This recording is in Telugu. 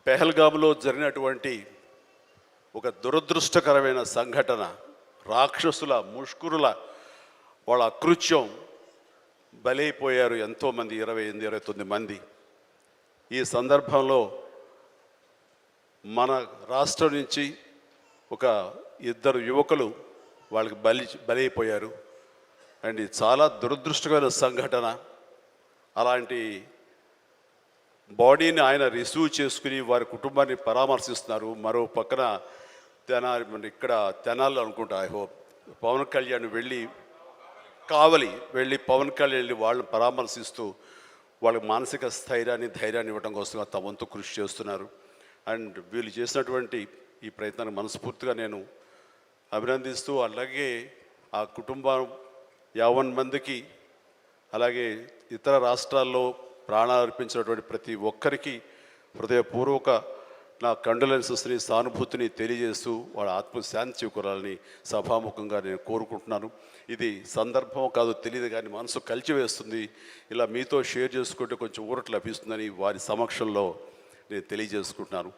పెహల్గామ్లో జరిగినటువంటి ఒక దురదృష్టకరమైన సంఘటన, రాక్షసుల ముష్కరుల వాళ్ళ అకృత్యం బలైపోయారు ఎంతోమంది, 28-29 మంది. ఈ సందర్భంలో మన రాష్ట్రం నుంచి ఒక 2 యువకులు వాళ్ళకి బలైపోయారు. అండ్ ఇది చాలా దురదృష్టకరమైన సంఘటన. అలాంటి బాడీని ఆయన రిసీవ్ చేసుకుని వారి కుటుంబాన్ని పరామర్శిస్తున్నారు. మరో పక్కన ఇక్కడ తెనాలి అనుకుంటా, ఐ హోప్ పవన్ కళ్యాణ్ కావలి వెళ్ళి పవన్ కళ్యాణ్ వెళ్ళి వాళ్ళని పరామర్శిస్తూ వాళ్ళకి మానసిక స్థైర్యాన్ని, ధైర్యాన్ని ఇవ్వడం కోసం తమ వంతు కృషి చేస్తున్నారు. అండ్ వీళ్ళు చేసినటువంటి ఈ ప్రయత్నాన్ని మనస్ఫూర్తిగా నేను అభినందిస్తూ, అలాగే ఆ కుటుంబం 50 మందికి, అలాగే ఇతర రాష్ట్రాల్లో ప్రాణాలు అర్పించినటువంటి ప్రతి ఒక్కరికి హృదయపూర్వక నా కండోలెన్సెస్ని, సానుభూతిని తెలియజేస్తూ వాళ్ళ ఆత్మశాంతి చేకూరాలని సభాముఖంగా నేను కోరుకుంటున్నాను. ఇది సందర్భం కాదు తెలియదు, కానీ మనసు కలిచివేస్తుంది. ఇలా మీతో షేర్ చేసుకుంటే కొంచెం ఊరట లభిస్తుందని వారి సమక్షంలో నేను తెలియజేసుకుంటున్నాను.